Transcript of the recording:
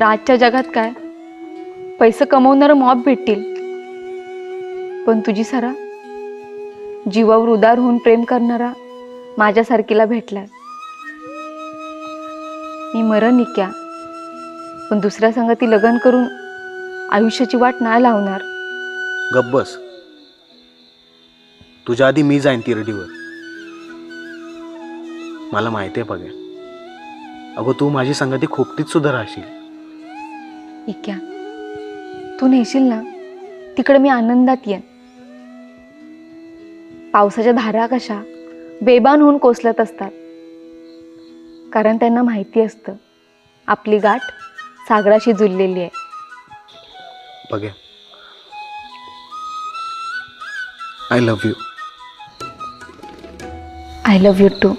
आजच्या जगात काय पैसे कमवणारं मॉब भेटतील, पण तुझी सारा जीवावर उदार होऊन प्रेम करणारा माझ्यासारखीला भेटलाय. मी मरण निक्या, पण दुसऱ्या संगती लग्न करून आयुष्याची वाट नाही लावणार. गप्प बस. तुझ्या आधी मी जाईन तिरडीवर. मला माहिती आहे बघा. अगो तू माझी संगती खोपटीत सुद्धा राहशील. इक्या, तू नेशील ना तिकडे मी आनंदात येईन. पावसाच्या धारा कशा बेबान होऊन कोसलत असतात, कारण त्यांना माहिती असतं आपली गाठ सागराशी जुळलेली आहे. बघा, I love you. I love you to.